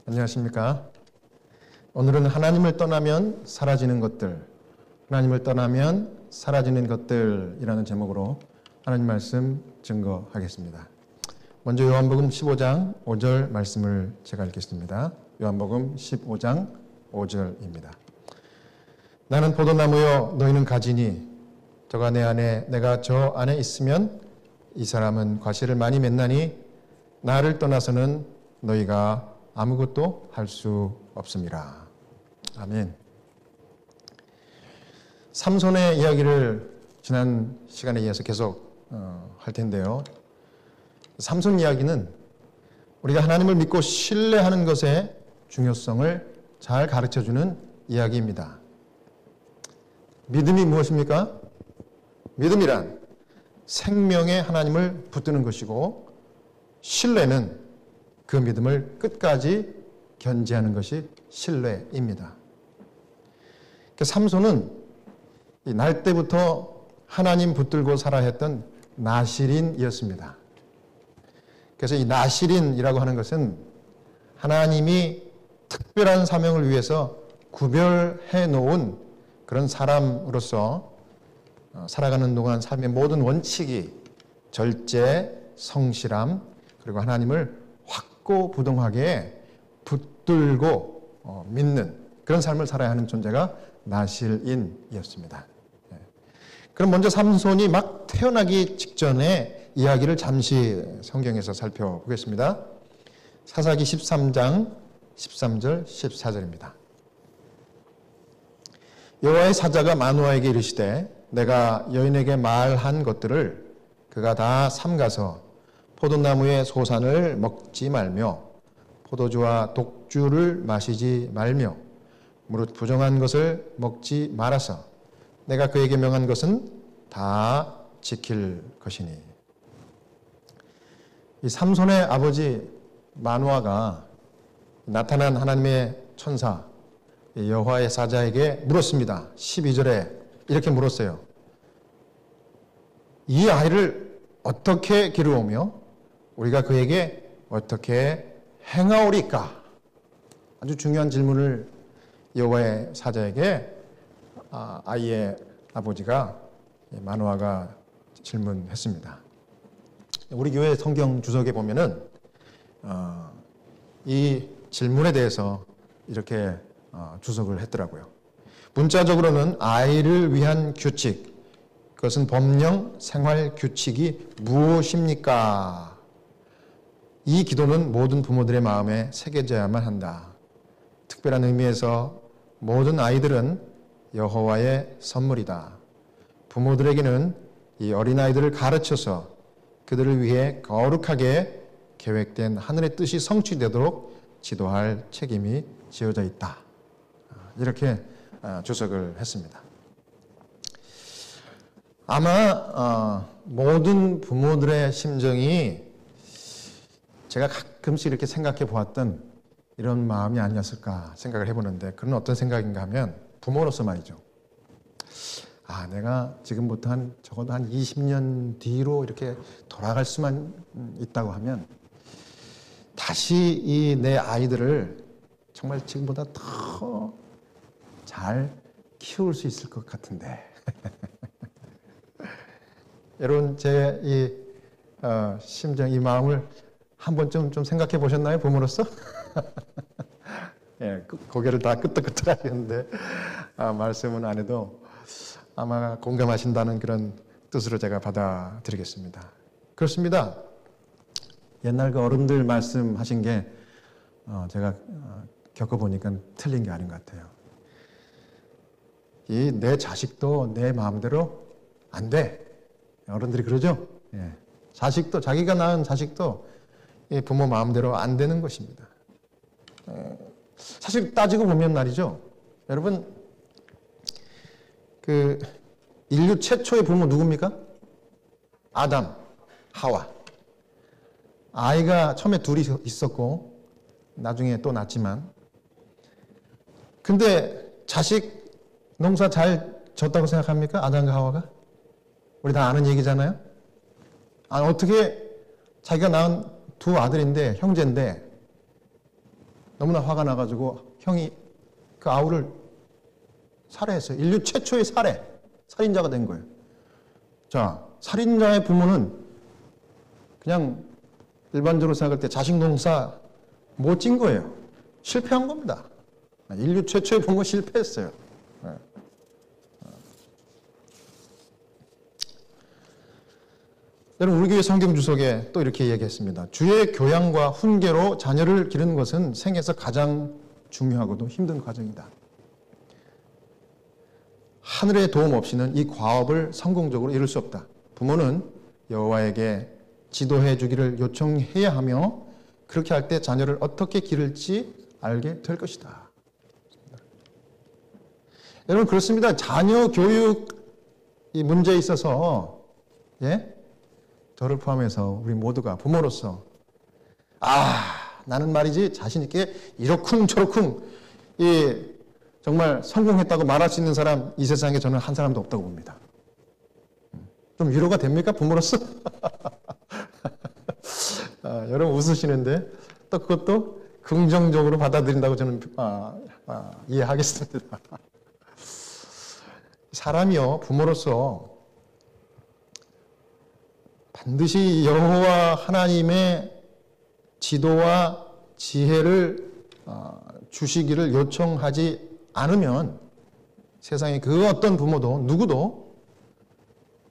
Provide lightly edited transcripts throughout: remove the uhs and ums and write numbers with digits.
안녕하십니까? 오늘은 하나님을 떠나면 사라지는 것들, 하나님을 떠나면 사라지는 것들이라는 제목으로 하나님 말씀 증거하겠습니다. 먼저 요한복음 15장 5절 말씀을 제가 읽겠습니다. 요한복음 15장 5절입니다. 나는 포도나무요 너희는 가지니 저가 내 안에 내가 저 안에 있으면 이 사람은 과실을 많이 맺나니 나를 떠나서는 너희가 아무것도 할 수 없습니다. 아멘. 삼손의 이야기를 지난 시간에 이어서 계속 할 텐데요. 삼손 이야기는 우리가 하나님을 믿고 신뢰하는 것의 중요성을 잘 가르쳐주는 이야기입니다. 믿음이 무엇입니까? 믿음이란 생명의 하나님을 붙드는 것이고, 신뢰는 그 믿음을 끝까지 견지하는 것이 신뢰입니다. 삼손은 날 때부터 하나님 붙들고 살아야 했던 나실인이었습니다. 그래서 이 나실인이라고 하는 것은 하나님이 특별한 사명을 위해서 구별해 놓은 그런 사람으로서 살아가는 동안 삶의 모든 원칙이 절제, 성실함, 그리고 하나님을 확고부동하게 붙들고 믿는 그런 삶을 살아야 하는 존재가 나실인이었습니다. 그럼 먼저 삼손이 막 태어나기 직전에 이야기를 잠시 성경에서 살펴보겠습니다. 사사기 13장 13절 14절입니다. 여호와의 사자가 마노아에게 이르시되 내가 여인에게 말한 것들을 그가 다 삼가서 포도나무의 소산을 먹지 말며 포도주와 독주를 마시지 말며 무릇 부정한 것을 먹지 말아서 내가 그에게 명한 것은 다 지킬 것이니. 이 삼손의 아버지 마노아가 나타난 하나님의 천사 여호와의 사자에게 물었습니다. 12절에 이렇게 물었어요. 이 아이를 어떻게 기르오며 우리가 그에게 어떻게 행하오리까? 아주 중요한 질문을 여호와의 사자에게 아이의 아버지가 마노아가 질문했습니다. 우리 교회 성경 주석에 보면은 이 질문에 대해서 이렇게 주석을 했더라고요. 문자적으로는 아이를 위한 규칙, 그것은 법령 생활 규칙이 무엇입니까? 이 기도는 모든 부모들의 마음에 새겨져야만 한다. 특별한 의미에서 모든 아이들은 여호와의 선물이다. 부모들에게는 이 어린아이들을 가르쳐서 그들을 위해 거룩하게 계획된 하늘의 뜻이 성취되도록 지도할 책임이 지어져 있다. 이렇게 주석을 했습니다. 아마 모든 부모들의 심정이 제가 가끔씩 이렇게 생각해 보았던 이런 마음이 아니었을까 생각을 해보는데, 그건 어떤 생각인가 하면 부모로서 말이죠. 내가 지금부터 적어도 한 20년 뒤로 이렇게 돌아갈 수만 있다고 하면 다시 이 내 아이들을 정말 지금보다 더 잘 키울 수 있을 것 같은데. 여러분, 제 이 심정, 이 마음을 한 번쯤 좀 생각해 보셨나요, 부모로서? 예, 고개를 다 끄덕끄덕 하시는데, 말씀은 안 해도 아마 공감하신다는 그런 뜻으로 제가 받아들이겠습니다. 그렇습니다. 옛날 그 어른들 말씀하신 게 제가 겪어보니까 틀린 게 아닌 것 같아요. 이 내 자식도 내 마음대로 안 돼. 어른들이 그러죠? 예. 자식도, 자기가 낳은 자식도 이 부모 마음대로 안 되는 것입니다. 사실 따지고 보면 말이죠. 여러분, 그 인류 최초의 부모 누굽니까? 아담, 하와. 아이가 처음에 둘이 있었고 나중에 또 낳았지만, 근데 자식 농사 잘 졌다고 생각합니까? 아담과 하와가? 우리 다 아는 얘기잖아요. 어떻게 자기가 낳은 두 아들인데, 형제인데 너무나 화가 나가지고 형이 그 아우를 살해했어요. 인류 최초의 살인자가 된 거예요. 자, 살인자의 부모는 그냥 일반적으로 생각할 때 자식 농사 못 찐 거예요. 실패한 겁니다. 인류 최초의 부모 실패했어요. 여러분, 우리 교회 성경 주석에 또 이렇게 얘기했습니다. 주의 교양과 훈계로 자녀를 기르는 것은 생에서 가장 중요하고도 힘든 과정이다. 하늘의 도움 없이는 이 과업을 성공적으로 이룰 수 없다. 부모는 여호와에게 지도해 주기를 요청해야 하며 그렇게 할 때 자녀를 어떻게 기를지 알게 될 것이다. 여러분, 그렇습니다. 자녀 교육 이 문제에 있어서 저를 포함해서 우리 모두가 부모로서 나는 말이지 자신 있게 이러쿵 저러쿵 정말 성공했다고 말할 수 있는 사람 이 세상에 저는 한 사람도 없다고 봅니다. 좀 위로가 됩니까? 부모로서? 여러분 웃으시는데 또 그것도 긍정적으로 받아들인다고 저는 이해하겠습니다. 사람이요, 부모로서 반드시 여호와 하나님의 지도와 지혜를 주시기를 요청하지 않으면 세상에 그 어떤 부모도 누구도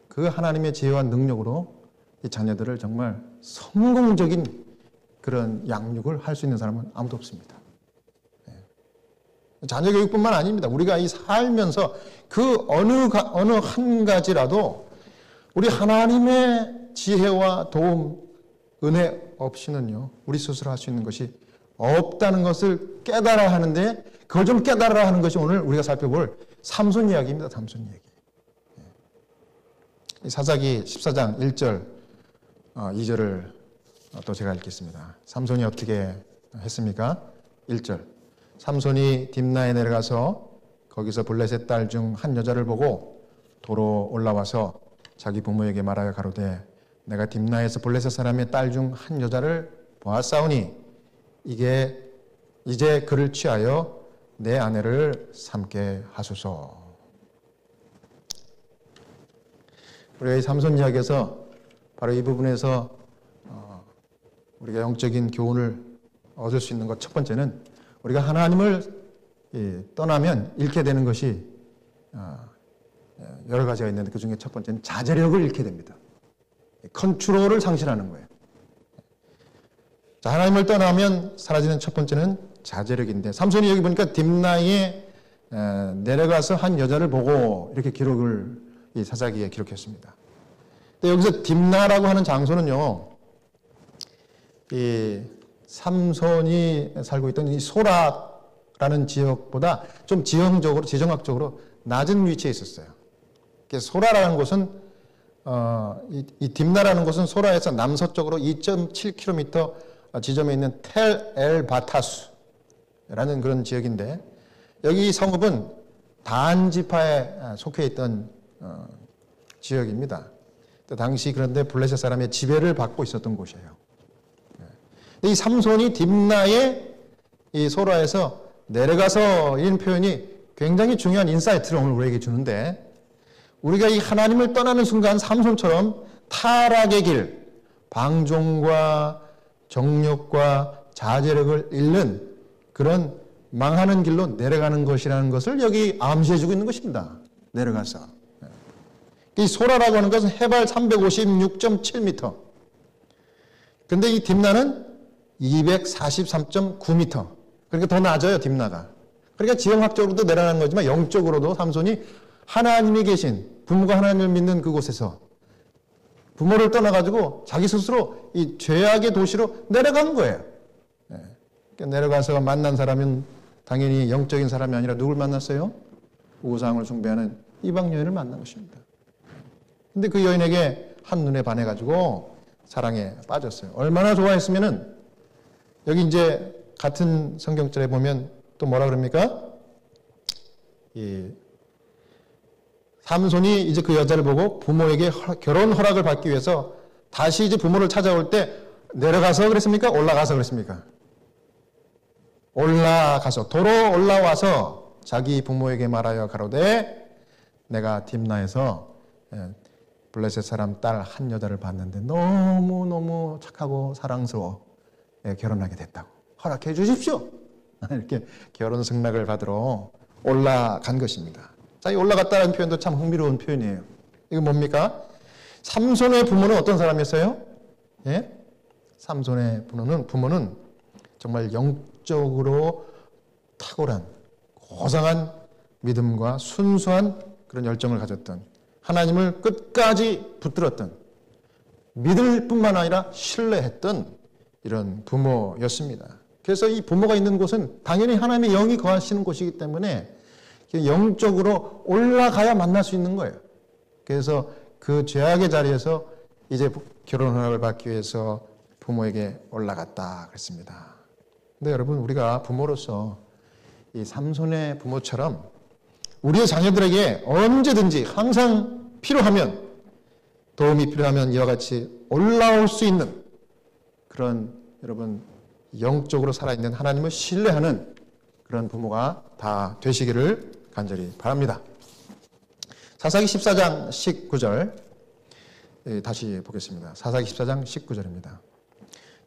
그 하나님의 지혜와 능력으로 이 자녀들을 정말 성공적인 그런 양육을 할 수 있는 사람은 아무도 없습니다. 자녀 교육뿐만 아닙니다. 우리가 이 살면서 그 어느 한 가지라도 우리 하나님의 지혜와 도움, 은혜 없이는요, 우리 스스로 할 수 있는 것이 없다는 것을 깨달아야 하는데, 그걸 좀 깨달아야 하는 것이 오늘 우리가 살펴볼 삼손 이야기입니다. 삼손 이야기. 사사기 14장 1절, 2절을 또 제가 읽겠습니다. 삼손이 어떻게 했습니까? 1절. 삼손이 딥나에 내려가서 거기서 블레셋 딸 중 한 여자를 보고 도로 올라와서 자기 부모에게 말하여 가로되 내가 딥나에서 블레셋 사람의 딸 중 한 여자를 보았사오니 이제 그를 취하여 내 아내를 삼게 하소서. 우리가 이 삼손 이야기에서 바로 이 부분에서 우리가 영적인 교훈을 얻을 수 있는 것 첫 번째는 우리가 하나님을 떠나면 잃게 되는 것이 여러 가지가 있는데 그 중에 첫 번째는 자제력을 잃게 됩니다. 컨트롤을 상실하는 거예요. 자, 하나님을 떠나면 사라지는 첫 번째는 자제력인데 삼손이 여기 보니까 딥나에 내려가서 한 여자를 보고 이렇게 기록을 이 사사기에 기록했습니다. 근데 여기서 딥나라고 하는 장소는요, 이 삼손이 살고 있던 이 소라라는 지역보다 좀 지정학적으로 낮은 위치에 있었어요. 소라라는 곳은 이 딥나라는 곳은 소라에서 남서쪽으로 2.7km 지점에 있는 텔 엘 바타수라는 그런 지역인데, 여기 성읍은 단 지파에 속해 있던 지역입니다. 당시 그런데 블레셋 사람의 지배를 받고 있었던 곳이에요. 이 삼손이 딥나의 이 소라에서 내려가서 이런 표현이 굉장히 중요한 인사이트를 오늘 우리에게 주는데, 우리가 이 하나님을 떠나는 순간 삼손처럼 타락의 길, 방종과 정욕과 자제력을 잃는 그런 망하는 길로 내려가는 것이라는 것을 여기 암시해주고 있는 것입니다. 내려가서. 이 소라라고 하는 것은 해발 356.7m. 근데 이 딥나는 243.9m. 그러니까 더 낮아요, 딥나가. 그러니까 지형학적으로도 내려가는 거지만 영적으로도 삼손이 하나님이 계신, 부모가 하나님을 믿는 그곳에서 부모를 떠나가지고 자기 스스로 이 죄악의 도시로 내려간 거예요. 그러니까 내려가서 만난 사람은 당연히 영적인 사람이 아니라 누굴 만났어요? 우상을 숭배하는 이방 여인을 만난 것입니다. 근데 그 여인에게 한눈에 반해가지고 사랑에 빠졌어요. 얼마나 좋아했으면은, 여기 이제 같은 성경절에 보면 또 뭐라 그럽니까? 삼손이 이제 그 여자를 보고 부모에게 결혼 허락을 받기 위해서 다시 이제 부모를 찾아올 때 내려가서 그랬습니까? 올라가서 그랬습니까? 올라가서 도로 올라와서 자기 부모에게 말하여 가로되 내가 딥나에서 블레셋 사람 딸 한 여자를 봤는데 너무너무 착하고 사랑스러워 결혼하게 됐다고 허락해 주십시오. 이렇게 결혼 승낙을 받으러 올라간 것입니다. 자, 이 올라갔다는 표현도 참 흥미로운 표현이에요. 이거 뭡니까? 삼손의 부모는 어떤 사람이었어요? 예? 삼손의 부모는 정말 영적으로 탁월한 고상한 믿음과 순수한 그런 열정을 가졌던, 하나님을 끝까지 붙들었던, 믿을 뿐만 아니라 신뢰했던 이런 부모였습니다. 그래서 이 부모가 있는 곳은 당연히 하나님의 영이 거하시는 곳이기 때문에 영적으로 올라가야 만날 수 있는 거예요. 그래서 그 죄악의 자리에서 이제 결혼 허락을 받기 위해서 부모에게 올라갔다 그랬습니다. 근데 여러분, 우리가 부모로서 이 삼손의 부모처럼 우리의 자녀들에게 언제든지 항상 필요하면, 도움이 필요하면 이와 같이 올라올 수 있는 그런, 여러분, 영적으로 살아있는 하나님을 신뢰하는 그런 부모가 다 되시기를 간절히 바랍니다. 사사기 14장 19절 다시 보겠습니다. 사사기 14장 19절입니다.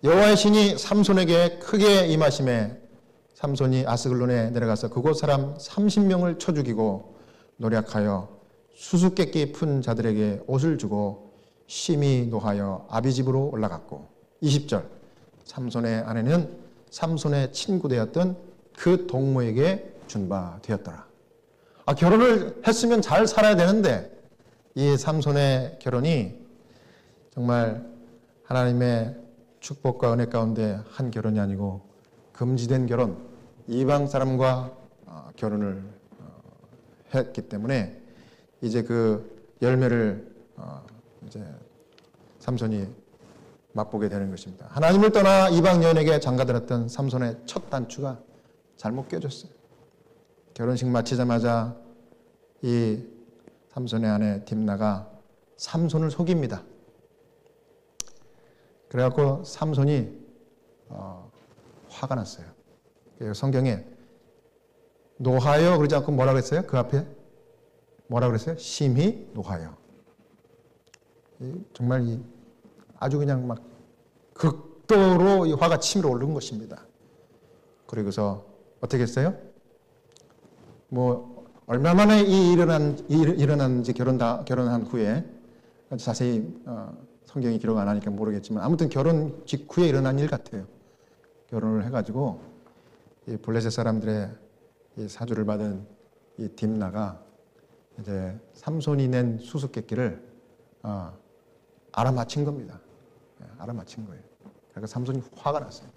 여호와의 신이 삼손에게 크게 임하심에 삼손이 아스글론에 내려가서 그곳 사람 30명을 쳐 죽이고 노략하여 수수께끼 푼 자들에게 옷을 주고 심히 노하여 아비집으로 올라갔고 20절 삼손의 아내는 삼손의 친구 되었던 그 동무에게 준 바 되었더라. 결혼을 했으면 잘 살아야 되는데 이 삼손의 결혼이 정말 하나님의 축복과 은혜 가운데 한 결혼이 아니고 금지된 결혼, 이방 사람과 결혼을 했기 때문에 이제 그 열매를 이제 삼손이 맛보게 되는 것입니다. 하나님을 떠나 이방 여인에게 장가들었던 삼손의 첫 단추가 잘못 껴졌어요. 결혼식 마치자마자 이 삼손의 아내 딥나가 삼손을 속입니다. 그래갖고 삼손이 화가 났어요. 성경에 노하여 그러지 않고 뭐라고 했어요? 그 앞에 뭐라고 그랬어요? 심히 노하여. 정말 아주 그냥 막 극도로 이 화가 치밀어 오른 것입니다. 그리고서 어떻게 했어요? 뭐 얼마 만에 일어난지 결혼한 후에 자세히 성경이 기록 안 하니까 모르겠지만 아무튼 결혼 직후에 일어난 일 같아요. 결혼을 해가지고 이 블레셋 사람들의 이 사주를 받은 이 딥나가 이제 삼손이 낸 수수께끼를 알아맞힌 겁니다. 알아맞힌 거예요. 그러니까 삼손이 화가 났어요.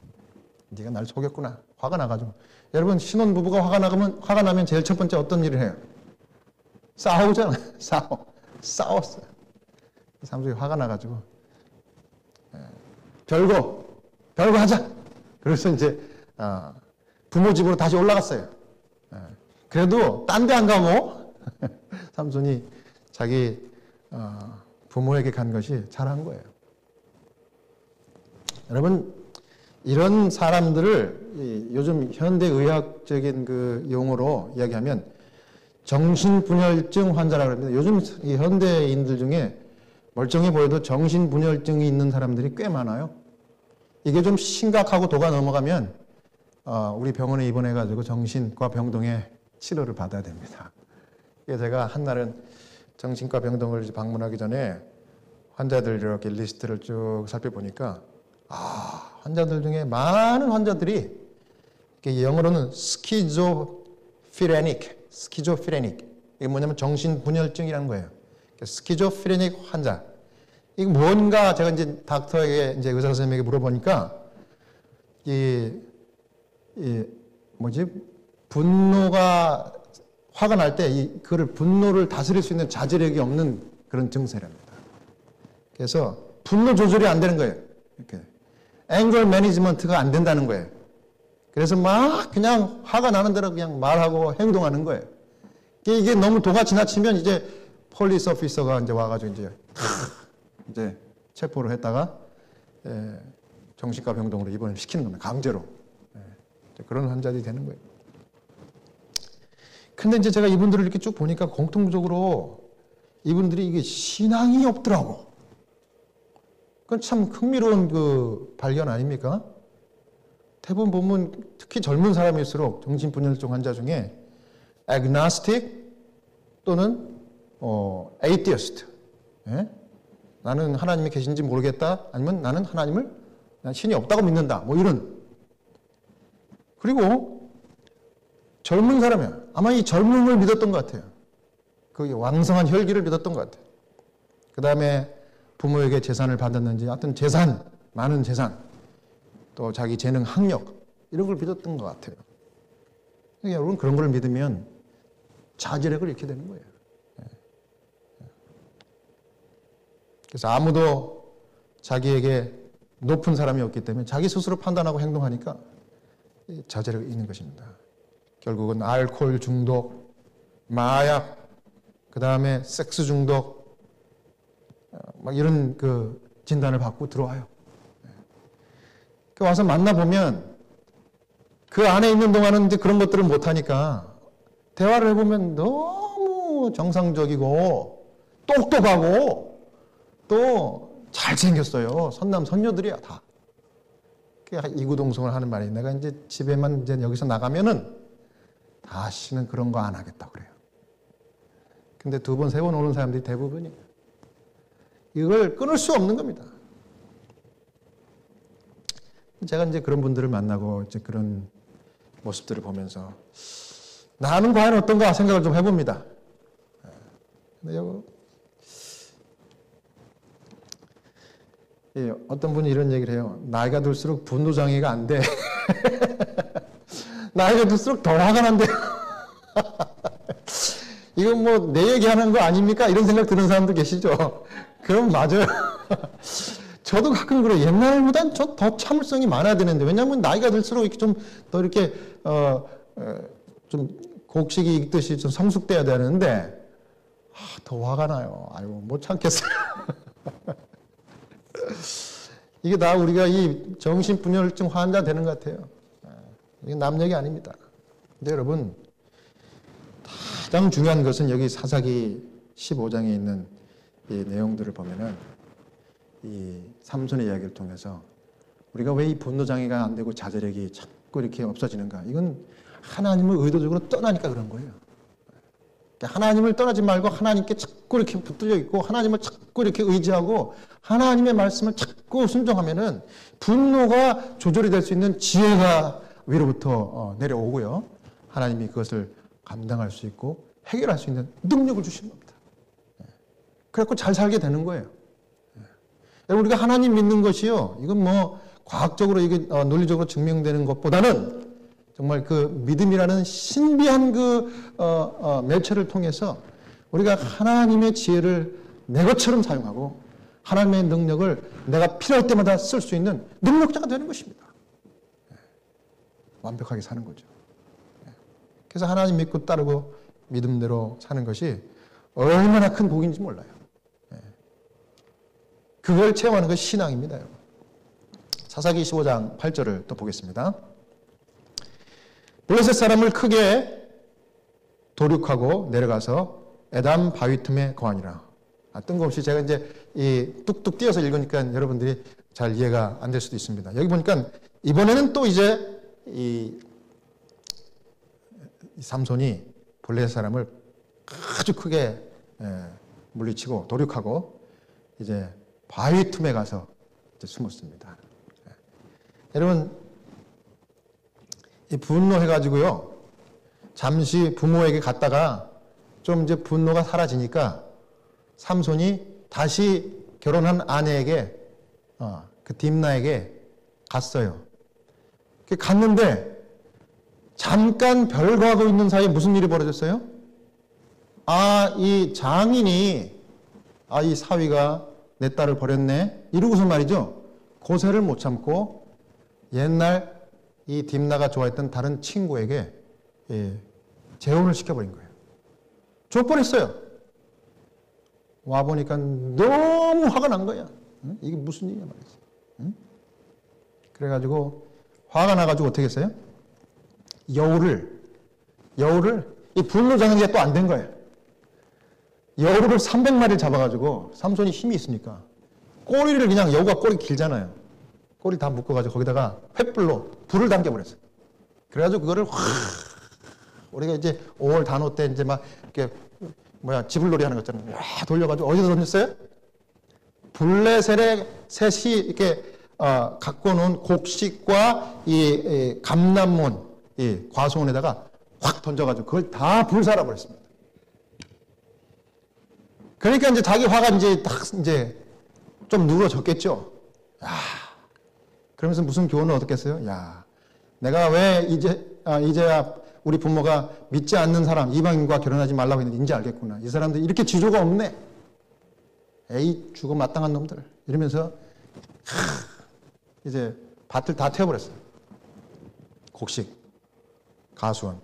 네가 날 속였구나. 화가 나가지고. 여러분, 신혼부부가 화가 나면 제일 첫 번째 어떤 일을 해요? 싸우잖아요. 싸웠어요. 삼손이 화가 나가지고 별거 하자. 그래서 이제 부모 집으로 다시 올라갔어요. 그래도 딴 데 안 가고 삼손이 자기 부모에게 간 것이 잘한 거예요. 여러분, 이런 사람들을 요즘 현대의학적인 그 용어로 이야기하면 정신분열증 환자라고 합니다. 요즘 이 현대인들 중에 멀쩡해 보여도 정신분열증이 있는 사람들이 꽤 많아요. 이게 좀 심각하고 도가 넘어가면 우리 병원에 입원해가지고 정신과 병동에 치료를 받아야 됩니다. 제가 한날은 정신과 병동을 방문하기 전에 환자들 이렇게 리스트를 쭉 살펴보니까 환자들 중에 많은 환자들이 영어로는 스키조프레닉 이게 뭐냐면 정신분열증이라는 거예요. 스키조프레닉 환자. 이게 뭔가 제가 이제 닥터에게 이제 의사 선생님에게 물어보니까 분노가 화가 날 때 그를 분노를 다스릴 수 있는 자제력이 없는 그런 증세랍니다. 그래서 분노 조절이 안 되는 거예요. 이렇게 앵거 매니지먼트가 안 된다는 거예요. 그래서 막 그냥 화가 나는 대로 그냥 말하고 행동하는 거예요. 이게 너무 도가 지나치면 이제 폴리스 오피서가 이제 와가지고 이제 체포를 했다가 정신과 병동으로 입원을 시키는 겁니다. 강제로. 그런 환자들이 되는 거예요. 근데 이제 제가 이분들을 이렇게 쭉 보니까 공통적으로 이분들이 이게 신앙이 없더라고. 그건 참 흥미로운 그 발견 아닙니까? 대부분 보면 특히 젊은 사람일수록 정신분열증 환자 중에 agnostic 또는 atheist. 예? 나는 하나님이 계신지 모르겠다. 아니면 나는 신이 없다고 믿는다. 뭐 이런. 그리고 젊은 사람이야. 아마 이 젊음을 믿었던 것 같아요. 그 왕성한 혈기를 믿었던 것 같아요. 그 다음에 부모에게 재산을 받았는지 하여튼 재산, 많은 재산, 또 자기 재능, 학력 이런 걸 믿었던 것 같아요. 그러니까 여러분 그런 걸 믿으면 자제력을 잃게 되는 거예요. 그래서 아무도 자기에게 높은 사람이 없기 때문에 자기 스스로 판단하고 행동하니까 자제력이 있는 것입니다. 결국은 알코올 중독, 마약, 그 다음에 섹스 중독, 막 이런 그 진단을 받고 들어와요. 와서 만나보면 그 안에 있는 동안은 이제 그런 것들을 못하니까 대화를 해보면 너무 정상적이고 똑똑하고 또 잘생겼어요. 선남, 선녀들이야, 다. 이구동성을 하는 말이 내가 이제 집에만 이제 여기서 나가면은 다시는 그런 거 안 하겠다 그래요. 근데 2번, 3번 오는 사람들이 대부분이에요. 이걸 끊을 수 없는 겁니다. 제가 이제 그런 분들을 만나고 이제 그런 모습들을 보면서 나는 과연 어떤가 생각을 좀 해봅니다. 근데 어떤 분이 이런 얘기를 해요. 나이가 들수록 분노장애가 안 돼. 나이가 들수록 더 화가 난대. 이건 뭐 내 얘기하는 거 아닙니까? 이런 생각 드는 사람도 계시죠? 그럼 맞아요. 저도 가끔 그래요. 옛날보단 저 더 참을성이 많아야 되는데, 왜냐하면 나이가 들수록 이렇게 좀 더 이렇게 좀 곡식이 익듯이 좀 성숙돼야 되는데 더 화가 나요. 아이고 못 참겠어요. 이게 다 우리가 이 정신분열증 환자 되는 것 같아요. 이게 남 얘기 아닙니다. 근데 여러분 가장 중요한 것은 여기 사사기 15장에 있는 이 내용들을 보면은 이 삼손의 이야기를 통해서 우리가 왜 이 분노장애가 안 되고 자제력이 자꾸 이렇게 없어지는가? 이건 하나님을 의도적으로 떠나니까 그런 거예요. 하나님을 떠나지 말고 하나님께 자꾸 이렇게 붙들려 있고 하나님을 자꾸 이렇게 의지하고 하나님의 말씀을 자꾸 순종하면은 분노가 조절이 될 수 있는 지혜가 위로부터 내려오고요. 하나님이 그것을 감당할 수 있고 해결할 수 있는 능력을 주시는 겁니다. 그래갖고 잘 살게 되는 거예요. 여러분 우리가 하나님 믿는 것이요. 이건 뭐 과학적으로 이게 논리적으로 증명되는 것보다는 정말 그 믿음이라는 신비한 그 매체를 통해서 우리가 하나님의 지혜를 내 것처럼 사용하고 하나님의 능력을 내가 필요할 때마다 쓸 수 있는 능력자가 되는 것입니다. 완벽하게 사는 거죠. 그래서 하나님 믿고 따르고 믿음대로 사는 것이 얼마나 큰 복인지 몰라요. 그걸 체험하는 것이 신앙입니다. 사사기 25장 8절을 또 보겠습니다. 블레셋 사람을 크게 도륙하고 내려가서 에담 바위 틈에 거하니라. 뜬금없이 제가 이제 이 뚝뚝 띄어서 읽으니까 여러분들이 잘 이해가 안 될 수도 있습니다. 여기 보니까 이번에는 또 이제 이 삼손이 블레셋 사람을 아주 크게 물리치고 도륙하고 이제 바위 틈에 가서 이제 숨었습니다. 여러분 이 분노해가지고요 잠시 부모에게 갔다가 좀 이제 분노가 사라지니까 삼손이 다시 결혼한 아내에게 그 딥나에게 갔어요. 갔는데 잠깐 별거하고 있는 사이에 무슨 일이 벌어졌어요? 이 장인이 이 사위가 내 딸을 버렸네 이러고서 말이죠. 고세를 못 참고 옛날 이 딥나가 좋아했던 다른 친구에게 재혼을 시켜버린 거예요. 족벌했어요. 와보니까 너무 화가 난 거야. 이게 무슨 일이야 말이지. 그래가지고 화가 나가지고 어떻게 했어요? 여우를 이 불로 잡는 게 또 안 된 거예요. 여우를 300마리를 잡아가지고 삼손이 힘이 있으니까 꼬리를 그냥 여우가 꼬리 길잖아요. 꼬리 다 묶어가지고 거기다가 횃불로 불을 당겨버렸어요. 그래가지고 그거를 확 우리가 이제 5월 단오 때 이제 막 이렇게 지불놀이 하는 거 있잖아요. 와 돌려가지고 어디서 던졌어요? 블레셋의 셋이 이렇게 갖고 놓은 곡식과 이 감람몬 이 과수원에다가 확 던져가지고 그걸 다 불살아 버렸습니다. 그러니까 이제 자기 화가 이제 딱 이제 좀 누그러졌겠죠. 야, 그러면서 무슨 교훈을 얻었겠어요? 야, 내가 왜 이제야 우리 부모가 믿지 않는 사람 이방인과 결혼하지 말라고 했는지 이제 알겠구나. 이 사람들 이렇게 지조가 없네. 에이 죽어 마땅한 놈들 이러면서 이제 밭을 다 태워버렸어요. 곡식, 가수원.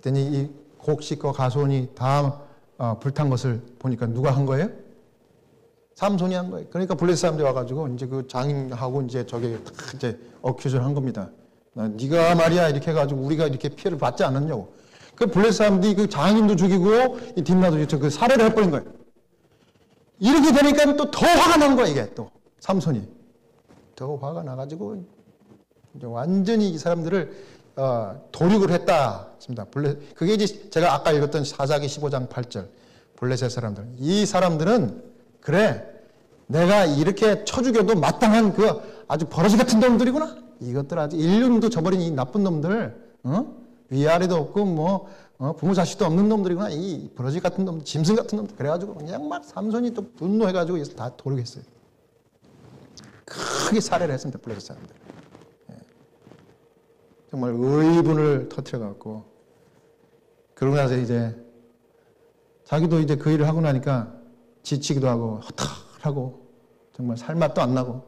그랬더니 이 곡식과 가수원이 다 불탄 것을 보니까 누가 한 거예요? 삼손이 한 거예요. 그러니까 블레셋 사람들이 와가지고 이제 그 장인하고 이제 저게 이제 어큐즈를 한 겁니다. 네가 말이야 이렇게 해가지고 우리가 이렇게 피해를 받지 않았냐고. 그 블레셋 사람들이 그 장인도 죽이고 이 딥나도 죽이고 그 살해를 해버린 거예요. 이렇게 되니까 또 더 화가 난 거야 이게 또 삼손이 더 화가 나가지고 이제 완전히 이 사람들을 도륙을 했다. 그게 이제 제가 아까 읽었던 사사기 15장 8절 블레셋 사람들. 이 사람들은 그래 내가 이렇게 쳐 죽여도 마땅한 그 아주 버러지 같은 놈들이구나. 이것들 아주 인륜도 저버린 이 나쁜 놈들, 위아래도 없고 뭐 부모 자식도 없는 놈들이구나. 이 버러지 같은 놈들, 짐승 같은 놈들. 그래가지고 그냥 막 삼손이 또 분노해가지고 다 도륙했어요. 크게 살해를 했습니다. 블레셋 사람들. 정말 의분을 터뜨려갖고 그러고 나서 이제 자기도 이제 그 일을 하고 나니까 지치기도 하고 허탈하고 정말 살맛도 안 나고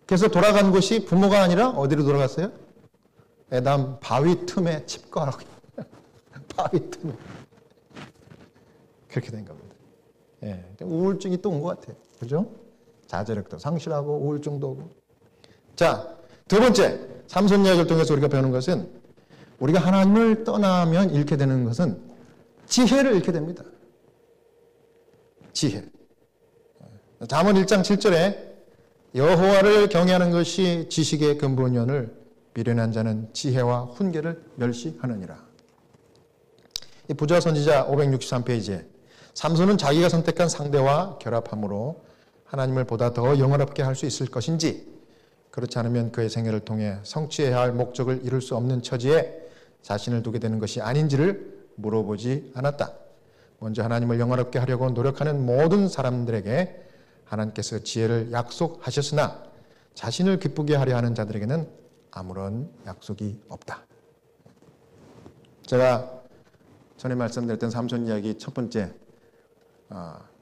그래서 돌아간 곳이 부모가 아니라 어디로 돌아갔어요? 에담 바위 틈에 칩거하라고. 바위 틈에 그렇게 된 겁니다. 예, 우울증이 또 온 것 같아요. 그죠? 자제력도 상실하고 우울증도 오고. 자, 두 번째 삼손 이야기를 통해서 우리가 배우는 것은 우리가 하나님을 떠나면 잃게 되는 것은 지혜를 잃게 됩니다. 지혜. 잠언 1장 7절에 여호와를 경외하는 것이 지식의 근본이오늘 미련한 자는 지혜와 훈계를 멸시하느니라. 이 부자 선지자 563페이지에 삼손은 자기가 선택한 상대와 결합함으로 하나님을 보다 더 영화롭게 할 수 있을 것인지 그렇지 않으면 그의 생애를 통해 성취해야 할 목적을 이룰 수 없는 처지에 자신을 두게 되는 것이 아닌지를 물어보지 않았다. 먼저 하나님을 영화롭게 하려고 노력하는 모든 사람들에게 하나님께서 지혜를 약속하셨으나 자신을 기쁘게 하려 하는 자들에게는 아무런 약속이 없다. 제가 전에 말씀드렸던 삼손 이야기 첫 번째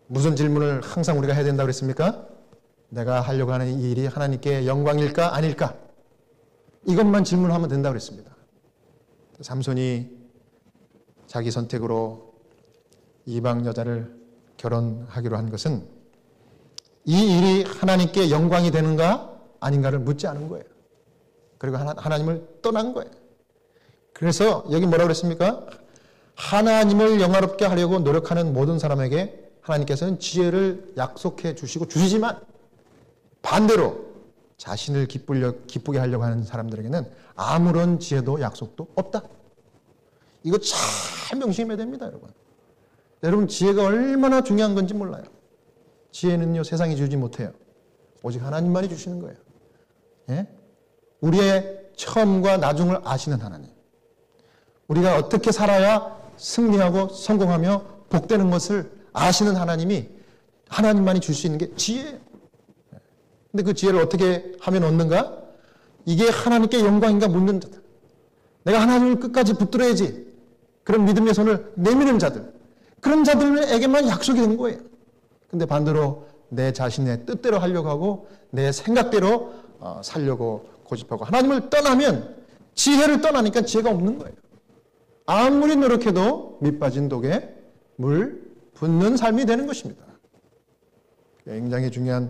무슨 질문을 항상 우리가 해야 된다고 그랬습니까? 내가 하려고 하는 이 일이 하나님께 영광일까 아닐까? 이것만 질문하면 된다고 그랬습니다. 삼손이 자기 선택으로 이방 여자를 결혼하기로 한 것은 이 일이 하나님께 영광이 되는가 아닌가를 묻지 않은 거예요. 그리고 하나님을 떠난 거예요. 그래서 여기 뭐라고 그랬습니까? 하나님을 영화롭게 하려고 노력하는 모든 사람에게 하나님께서는 지혜를 약속해 주시고 주시지만 반대로 자신을 기쁘게 하려고 하는 사람들에게는 아무런 지혜도 약속도 없다. 이거 잘 명심해야 됩니다, 여러분. 여러분 지혜가 얼마나 중요한 건지 몰라요. 지혜는요 세상이 주지 못해요. 오직 하나님만이 주시는 거예요. 예? 우리의 처음과 나중을 아시는 하나님. 우리가 어떻게 살아야 승리하고 성공하며 복되는 것을 아시는 하나님이 하나님만이 줄 수 있는 게 지혜예요. 근데 그 지혜를 어떻게 하면 얻는가? 이게 하나님께 영광인가 묻는 자들. 내가 하나님을 끝까지 붙들어야지. 그런 믿음의 손을 내미는 자들. 그런 자들에게만 약속이 된 거예요. 근데 반대로 내 자신의 뜻대로 하려고 하고 내 생각대로 살려고 고집하고 하나님을 떠나면 지혜를 떠나니까 지혜가 없는 거예요. 아무리 노력해도 밑 빠진 독에 물 붓는 삶이 되는 것입니다. 굉장히 중요한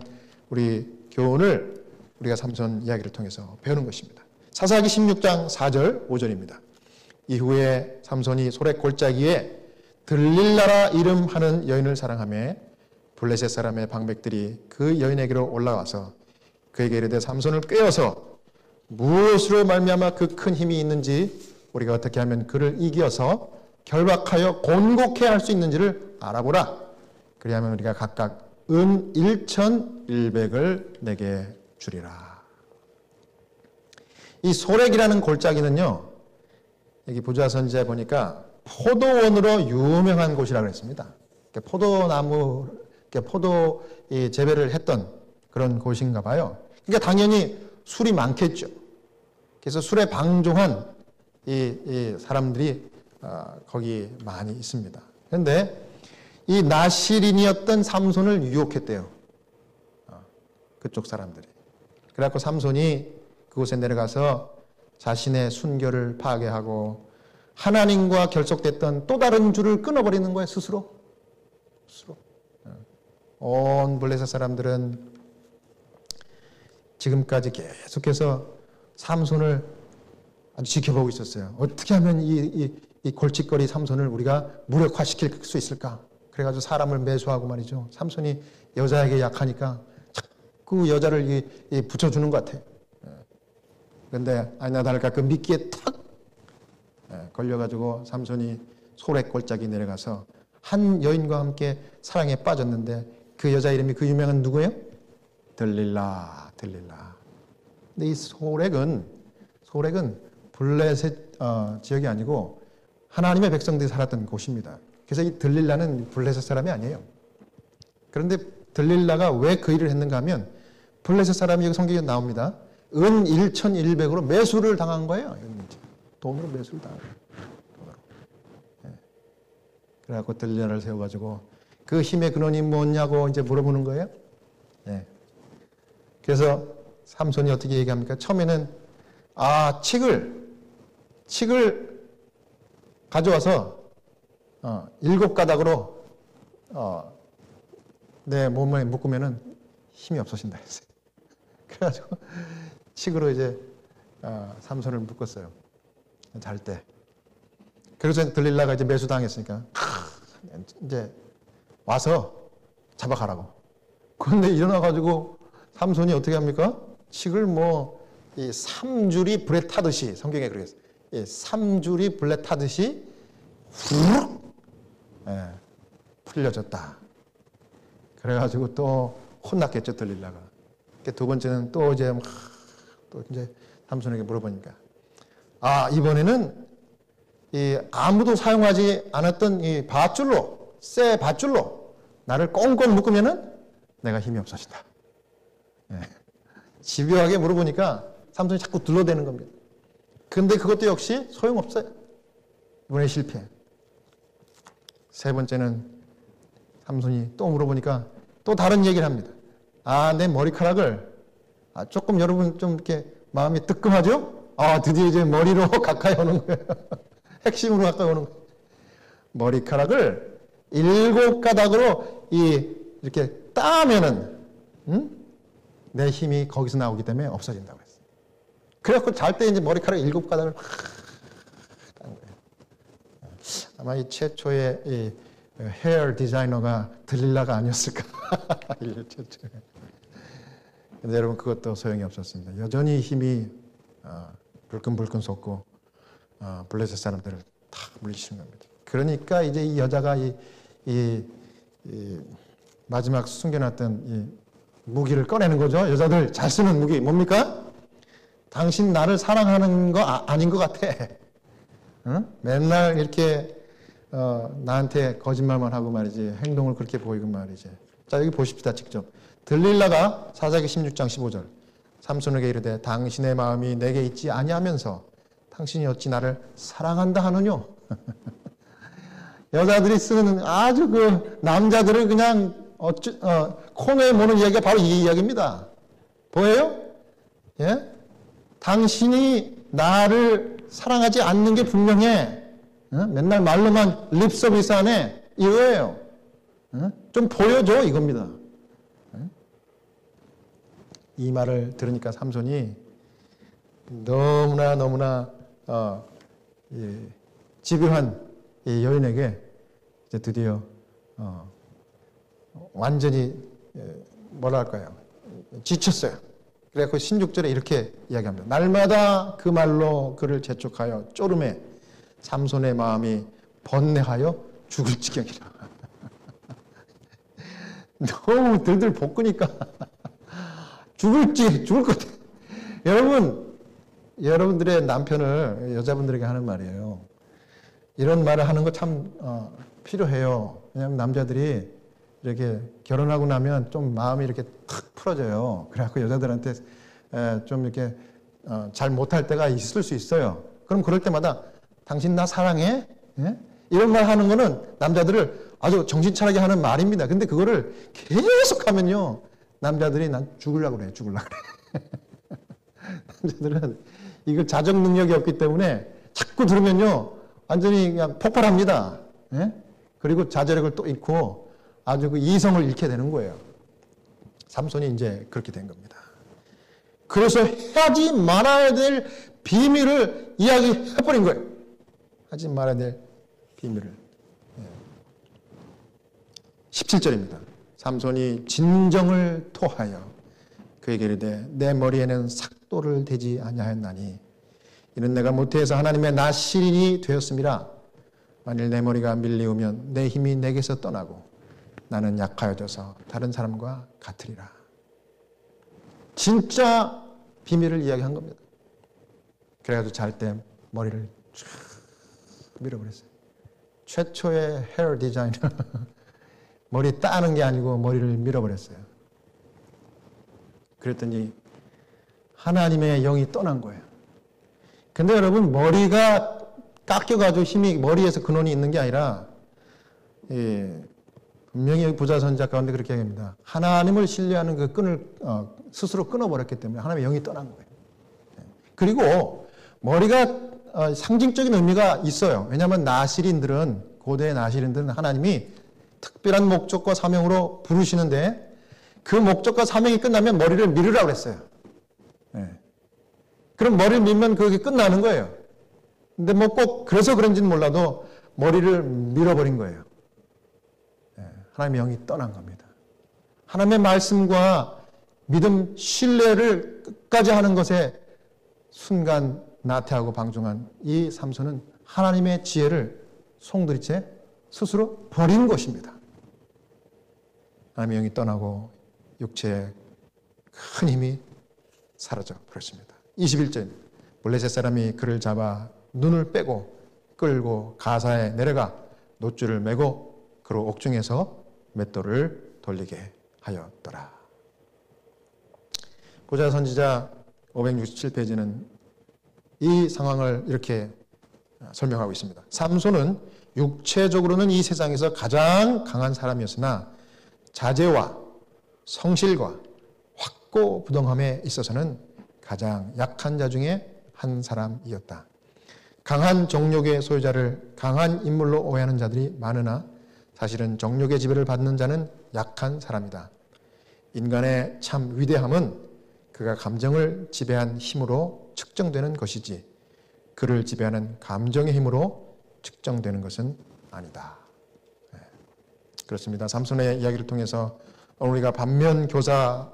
우리 교훈을 우리가 삼손 이야기를 통해서 배우는 것입니다. 사사기 16장 4절 5절입니다. 이후에 삼손이 소렉 골짜기에 들릴라라 이름하는 여인을 사랑하며 블레셋 사람의 방백들이 그 여인에게로 올라와서 그에게 이르되 삼손을 꿰어서 무엇으로 말미암아 그 큰 힘이 있는지 우리가 어떻게 하면 그를 이겨서 결박하여 곤곡해 할 수 있는지를 알아보라. 그리하면 우리가 각각 은 1,100을 내게 주리라. 이 소렉이라는 골짜기는요, 여기 부자 선지자에 보니까 포도원으로 유명한 곳이라고 그랬습니다. 포도나무, 포도 재배를 했던 그런 곳인가 봐요. 그러니까 당연히 술이 많겠죠. 그래서 술에 방종한 이 사람들이 거기 많이 있습니다. 그런데 이 나실인이었던 삼손을 유혹했대요. 그쪽 사람들이. 그래갖고 삼손이 그곳에 내려가서 자신의 순결을 파괴하고 하나님과 결속됐던 또 다른 줄을 끊어버리는 거예요. 스스로. 온 블레셋 사람들은 지금까지 계속해서 삼손을 아주 지켜보고 있었어요. 어떻게 하면 이 골칫거리 삼손을 우리가 무력화시킬 수 있을까? 그래가지고 사람을 매수하고 말이죠. 삼손이 여자에게 약하니까 자꾸 여자를 붙여주는 것 같아요. 그런데 아니나 다를까 그 미끼에 탁 걸려가지고 삼손이 소렉 골짜기 내려가서 한 여인과 함께 사랑에 빠졌는데 그 여자 이름이 그 유명한 누구예요? 들릴라. 근데 이 소렉은 블레셋 지역이 아니고 하나님의 백성들이 살았던 곳입니다. 그래서 이 들릴라는 블레셋 사람이 아니에요. 그런데 들릴라가 왜 그 일을 했는가 하면 블레셋 사람이 성경에 나옵니다. 은 1,100으로 매수를 당한 거예요. 돈으로 매수를 당한 거예요. 그래갖고 들릴라를 세워가지고 그 힘의 근원이 뭐냐고 이제 물어보는 거예요. 그래서 삼손이 어떻게 얘기합니까? 처음에는 칡을 가져와서 7가닥으로 내 몸에 묶으면은 힘이 없어진다 했어요. 그래가지고 칡으로 이제 삼손을 묶었어요. 잘 때. 그래서 들릴라가 이제 매수당했으니까 이제 와서 잡아가라고. 그런데 일어나가지고 삼손이 어떻게 합니까? 칡을 이 3줄이 불에 타듯이, 성경에 그렇게 했어요. 3줄이 불에 타듯이 후룩 풀려졌다. 그래가지고 또 혼났겠죠, 들릴라가. 두 번째는 또 이제 삼손에게 물어보니까 이번에는 아무도 사용하지 않았던 이 밧줄로, 쇠 밧줄로 나를 꽁꽁 묶으면은 내가 힘이 없어진다. 집요하게 물어보니까 삼손이 자꾸 둘러대는 겁니다. 근데 그것도 역시 소용없어요. 이번에 실패. 세 번째는 삼손이 또 물어보니까 또 다른 얘기를 합니다. 내 머리카락을 조금 여러분 좀 이렇게 마음이 뜨끔하죠? 드디어 이제 머리로 가까이 오는 거예요. 핵심으로 가까이 오는 거예요. 머리카락을 7가닥으로 이렇게 따면은 내 힘이 거기서 나오기 때문에 없어진다고 했어요. 그래갖고 잘 때 이제 머리카락 7가닥을 딴 거예요. 아마 이 최초의 이 헤어 디자이너가 들릴라가 아니었을까. 최초에. 근데 여러분 그것도 소용이 없었습니다. 여전히 힘이 불끈불끈 솟고 블레셋 사람들을 다 물리치는 겁니다. 그러니까 이제 이 여자가 이 마지막 숨겨놨던 이 무기를 꺼내는 거죠. 여자들 잘 쓰는 무기 뭡니까? 당신 나를 사랑하는 거 아닌 것 같아. 응? 맨날 이렇게 나한테 거짓말만 하고 말이지, 행동을 그렇게 보이고 말이지. 자, 여기 보십시다, 직접. 들릴라가 사사기 16장 15절 삼손에게 이르되 당신의 마음이 내게 있지 아니하면서 당신이 어찌 나를 사랑한다 하느뇨. 여자들이 쓰는 아주 그 남자들을 그냥 코너에 모는 이야기가 바로 이 이야기입니다. 보여요? 예? 당신이 나를 사랑하지 않는 게 분명해. 맨날 말로만 립 서비스 하네. 이거예요. 좀 보여줘 이겁니다. 이 말을 들으니까 삼손이 너무나 집요한 이 여인에게 이제 드디어 완전히 뭐랄까요, 지쳤어요. 그래서 16절에 이렇게 이야기합니다. 날마다 그 말로 그를 재촉하여 쪼름에 삼손의 마음이 번뇌하여 죽을 지경이라. 너무 들들 볶으니까 죽을 것 같아. 여러분들의 남편을 여자분들에게 하는 말이에요. 이런 말을 하는 거 참 필요해요. 왜냐하면 남자들이 이렇게 결혼하고 나면 좀 마음이 이렇게 탁 풀어져요. 그래갖고 여자들한테 좀 이렇게 잘 못할 때가 있을 수 있어요. 그럼 그럴 때마다 당신 나 사랑해? 예? 이런 말 하는 거는 남자들을 아주 정신 차리게 하는 말입니다. 근데 그거를 계속 하면요, 남자들이 난 죽으려고 그래. 남자들은 이거 자정 능력이 없기 때문에 자꾸 들으면요, 완전히 그냥 폭발합니다. 예? 그리고 자제력을 또 잃고 아주 그 이성을 잃게 되는 거예요. 삼손이 이제 그렇게 된 겁니다. 그래서 하지 말아야 될 비밀을 이야기해버린 거예요. 하지 말아야 될 비밀을. 17절입니다. 삼손이 진정을 토하여 그에게 이르되 내 머리에는 삭도를 대지 아니하였나니 이는 내가 모태에서 하나님의 나시린이 되었음이라. 만일 내 머리가 밀리우면 내 힘이 내게서 떠나고 나는 약하여져서 다른 사람과 같으리라. 진짜 비밀을 이야기한 겁니다. 그래가지고 잘 때 머리를 쫙 밀어버렸어요. 최초의 헤어 디자이너. 머리 따는 게 아니고 머리를 밀어버렸어요. 그랬더니 하나님의 영이 떠난 거예요. 근데 여러분, 머리가 깎여가지고 힘이 머리에서 근원이 있는 게 아니라, 분명히 부자선자 가운데 그렇게 얘기합니다. 하나님을 신뢰하는 그 끈을 스스로 끊어버렸기 때문에 하나님의 영이 떠난 거예요. 그리고 머리가 상징적인 의미가 있어요. 왜냐하면 나시린들은, 고대의 나시린들은 하나님이 특별한 목적과 사명으로 부르시는데 그 목적과 사명이 끝나면 머리를 밀으라고 그랬어요. 그럼 머리를 밀면 그게 끝나는 거예요. 근데 뭐 꼭 그래서 그런지는 몰라도 머리를 밀어버린 거예요. 하나님의 영이 떠난 겁니다. 하나님의 말씀과 믿음, 신뢰를 끝까지 하는 것에 순간 나태하고 방종한 이 삼손은 하나님의 지혜를 송두리째 스스로 버린 것입니다. 하나님의 영이 떠나고 육체의 큰 힘이 사라져 버렸습니다. 21절, 블레셋 사람이 그를 잡아 눈을 빼고 끌고 가사에 내려가 놋줄을 메고 그로 옥중에서 맷돌을 돌리게 하였더라. 고자 선지자 567페이지는 이 상황을 이렇게 설명하고 있습니다. 삼손은 육체적으로는 이 세상에서 가장 강한 사람이었으나 자제와 성실과 확고부동함에 있어서는 가장 약한 자 중에 한 사람이었다. 강한 정욕의 소유자를 강한 인물로 오해하는 자들이 많으나 사실은 정욕의 지배를 받는 자는 약한 사람이다. 인간의 참 위대함은 그가 감정을 지배한 힘으로 측정되는 것이지 그를 지배하는 감정의 힘으로 측정되는 것은 아니다. 그렇습니다. 삼손의 이야기를 통해서 우리가 반면 교사해야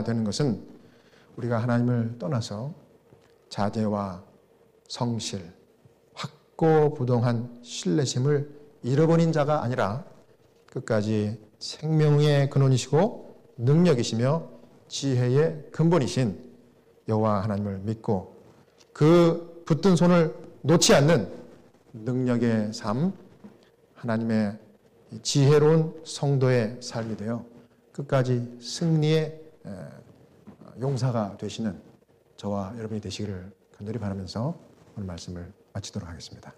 되는 것은 우리가 하나님을 떠나서 자제와 성실, 확고부동한 신뢰심을 잃어버린 자가 아니라 끝까지 생명의 근원이시고 능력이시며 지혜의 근본이신 여호와 하나님을 믿고 그 붙든 손을 놓지 않는 능력의 삶, 하나님의 지혜로운 성도의 삶이 되어 끝까지 승리의 용사가 되시는 저와 여러분이 되시기를 간절히 바라면서 오늘 말씀을 마치도록 하겠습니다.